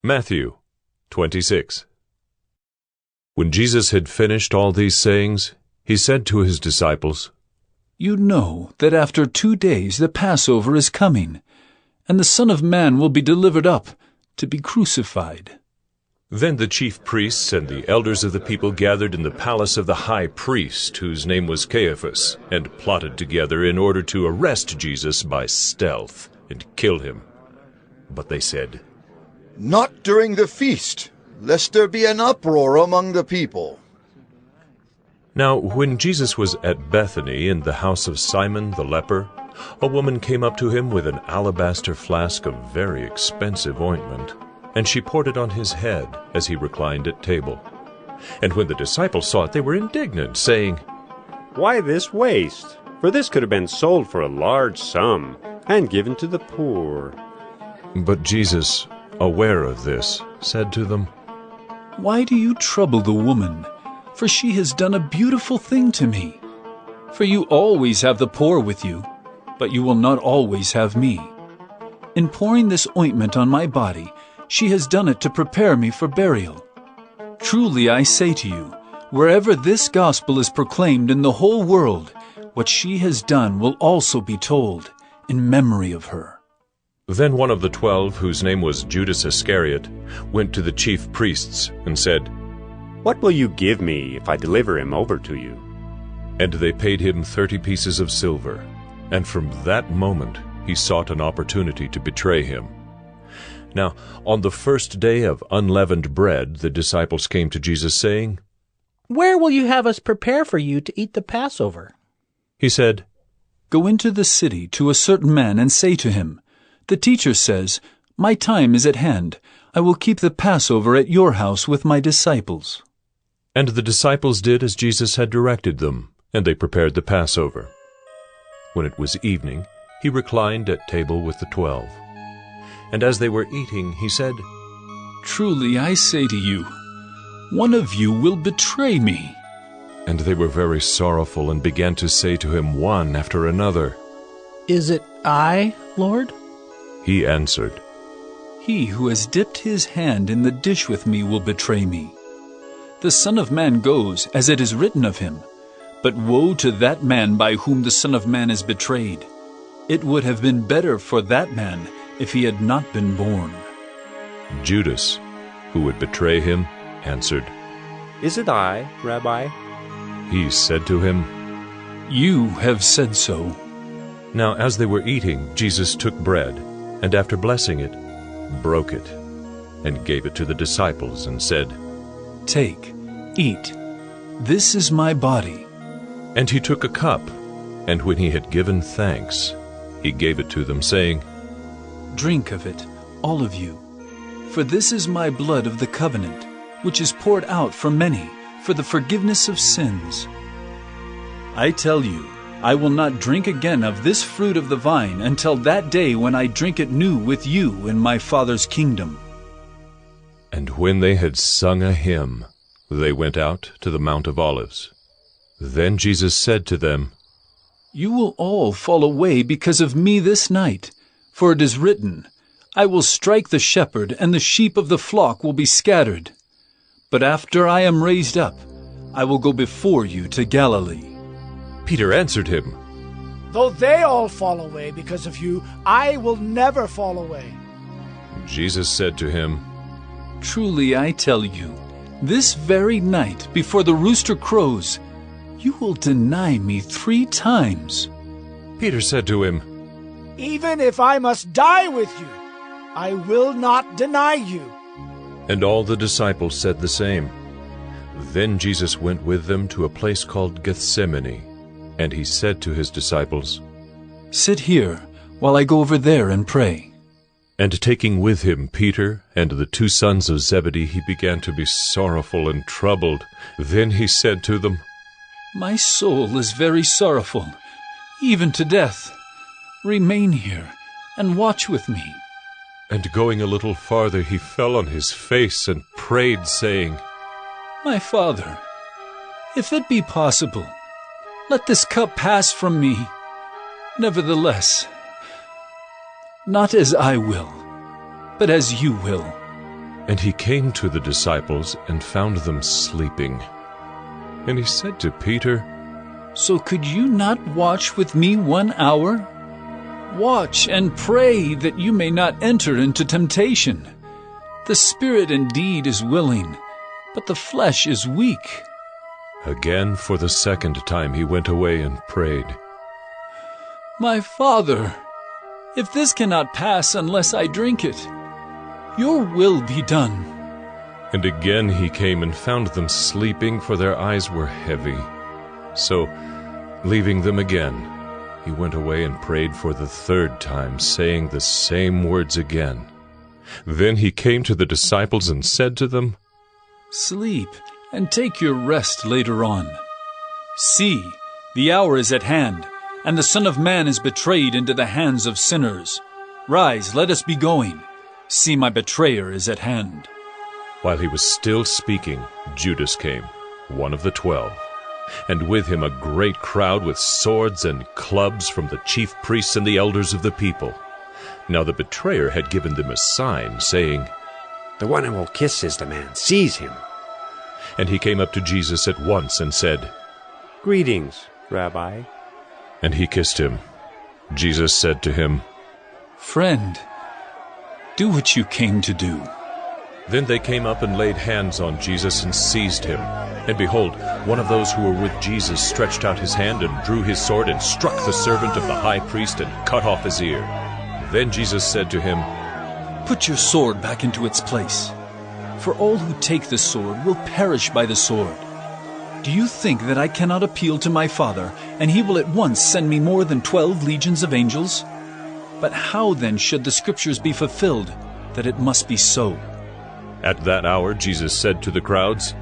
Matthew 26. When Jesus had finished all these sayings, he said to his disciples, "You know that after 2 days the Passover is coming, and the Son of Man will be delivered up to be crucified." Then the chief priests and the elders of the people gathered in the palace of the high priest, whose name was Caiaphas, and plotted together in order to arrest Jesus by stealth and kill him. But they said, "Not during the feast, lest there be an uproar among the people." Now when Jesus was at Bethany in the house of Simon the leper, a woman came up to him with an alabaster flask of very expensive ointment, and she poured it on his head as he reclined at table. And when the disciples saw it, they were indignant, saying, "Why this waste? For this could have been sold for a large sum and given to the poor." But Jesus, aware of this, said to them, "Why do you trouble the woman? For she has done a beautiful thing to me. For you always have the poor with you, but you will not always have me. In pouring this ointment on my body, she has done it to prepare me for burial. Truly I say to you, wherever this gospel is proclaimed in the whole world, what she has done will also be told in memory of her." Then one of the 12, whose name was Judas Iscariot, went to the chief priests and said, "What will you give me if I deliver him over to you?" And they paid him 30 pieces of silver. And from that moment he sought an opportunity to betray him. Now, on the first day of unleavened bread, the disciples came to Jesus, saying, "Where will you have us prepare for you to eat the Passover?" He said, "Go into the city to a certain man and say to him, 'The teacher says, my time is at hand. I will keep the Passover at your house with my disciples.'" And the disciples did as Jesus had directed them, and they prepared the Passover. When it was evening, he reclined at table with the 12. And as they were eating, he said, "Truly I say to you, one of you will betray me." And they were very sorrowful and began to say to him one after another, "Is it I, Lord?" He answered, "He who has dipped his hand in the dish with me will betray me. The Son of Man goes as it is written of him, but woe to that man by whom the Son of Man is betrayed. It would have been better for that man if he had not been born." Judas, who would betray him, answered, "Is it I, Rabbi?" He said to him, "You have said so." Now as they were eating, Jesus took bread, and after blessing it, broke it, and gave it to the disciples, and said, "Take, eat. This is my body." And he took a cup, and when he had given thanks, he gave it to them, saying, "Drink of it, all of you. For this is my blood of the covenant, which is poured out for many for the forgiveness of sins. I tell you, I will not drink again of this fruit of the vine until that day when I drink it new with you in my Father's kingdom." And when they had sung a hymn, they went out to the Mount of Olives. Then Jesus said to them, "You will all fall away because of me this night, for it is written, 'I will strike the shepherd, and the sheep of the flock will be scattered.' But after I am raised up, I will go before you to Galilee." Peter answered him, "Though they all fall away because of you, I will never fall away." Jesus said to him, "Truly I tell you, this very night before the rooster crows, you will deny me 3 times. Peter said to him, "Even if I must die with you, I will not deny you." And all the disciples said the same. Then Jesus went with them to a place called Gethsemane, and he said to his disciples, "Sit here while I go over there and pray." And taking with him Peter and the 2 sons of Zebedee, he began to be sorrowful and troubled. Then he said to them, "My soul is very sorrowful, even to death. Remain here and watch with me." And going a little farther, he fell on his face and prayed, saying, "My Father, if it be possible, let this cup pass from me. Nevertheless, not as I will, but as you will." And he came to the disciples and found them sleeping. And he said to Peter, So could you not watch with me 1 hour? Watch and pray that you may not enter into temptation. The spirit indeed is willing, but the flesh is weak. Again, for the second time, he went away and prayed, My Father, if this cannot pass unless I drink it, your will be done. And again he came and found them sleeping, for their eyes were heavy. So, leaving them again, he went away and prayed for the third time, saying the same words again. Then he came to the disciples and said to them, Sleep and take your rest later on. See, the hour is at hand, and the Son of Man is betrayed into the hands of sinners. Rise, let us be going. See, my betrayer is at hand. While he was still speaking, Judas came, one of the 12, and with him a great crowd with swords and clubs from the chief priests and the elders of the people. Now the betrayer had given them a sign, saying, The one who will kiss is the man. Seize him. And he came up to Jesus at once and said, Greetings, Rabbi. And he kissed him. Jesus said to him, Friend, do what you came to do. Then they came up and laid hands on Jesus and seized him. And behold, one of those who were with Jesus stretched out his hand and drew his sword and struck the servant of the high priest and cut off his ear. Then Jesus said to him, Put your sword back into its place, for all who take the sword will perish by the sword. Do you think that I cannot appeal to my Father, and he will at once send me more than 12 legions of angels? But how then should the Scriptures be fulfilled, that it must be so? At that hour Jesus said to the crowds,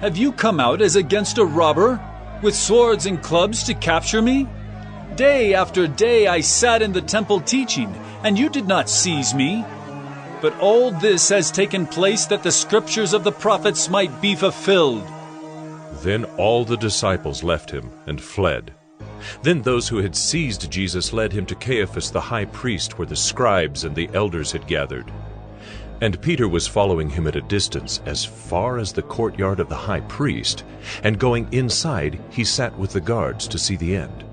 Have you come out as against a robber, with swords and clubs to capture me? Day after day I sat in the temple teaching, and you did not seize me. But all this has taken place that the Scriptures of the prophets might be fulfilled. Then all the disciples left him and fled. Then those who had seized Jesus led him to Caiaphas the high priest, where the scribes and the elders had gathered. And Peter was following him at a distance, as far as the courtyard of the high priest, and going inside he sat with the guards to see the end.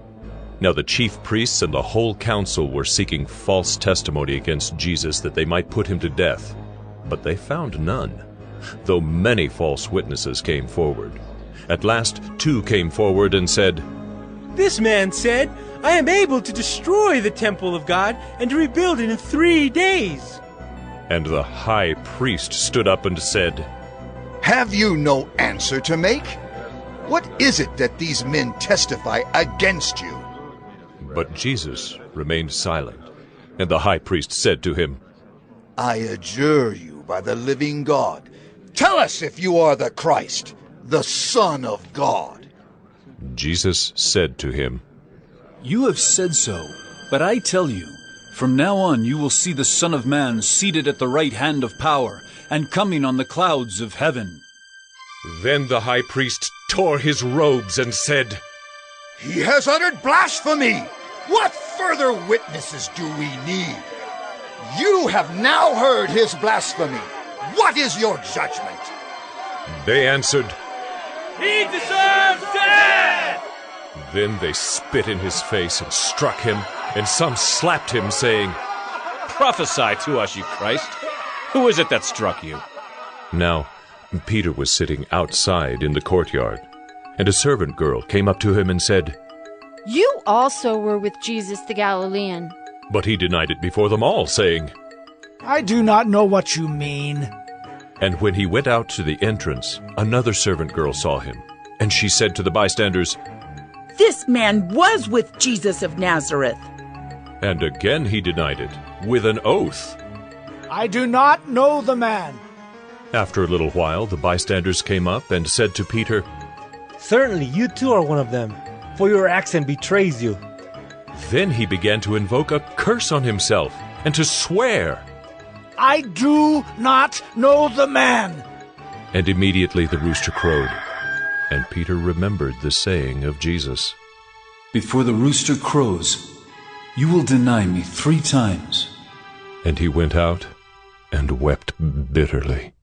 Now the chief priests and the whole council were seeking false testimony against Jesus, that they might put him to death. But they found none, though many false witnesses came forward. At last 2 came forward and said, This man said, I am able to destroy the temple of God and to rebuild it in 3 days. And the high priest stood up and said, Have you no answer to make? What is it that these men testify against you? But Jesus remained silent. And the high priest said to him, I adjure you by the living God, tell us if you are the Christ, the Son of God. Jesus said to him, You have said so, but I tell you, from now on you will see the Son of Man seated at the right hand of power, and coming on the clouds of heaven. Then the high priest tore his robes and said, He has uttered blasphemy! What further witnesses do we need? You have now heard his blasphemy. What is your judgment? They answered, He deserves death! Then they spit in his face and struck him, and some slapped him, saying, Prophesy to us, you Christ. Who is it that struck you? Now Peter was sitting outside in the courtyard, and a servant girl came up to him and said, You also were with Jesus the Galilean. But he denied it before them all, saying, I do not know what you mean. And when he went out to the entrance, another servant girl saw him, and she said to the bystanders, This man was with Jesus of Nazareth. And again he denied it, with an oath. I do not know the man. After a little while, the bystanders came up and said to Peter, Certainly you too are one of them, for your accent betrays you. Then he began to invoke a curse on himself, and to swear. I do not know the man. And immediately the rooster crowed, and Peter remembered the saying of Jesus, Before the rooster crows, you will deny me 3 times. And he went out and wept bitterly.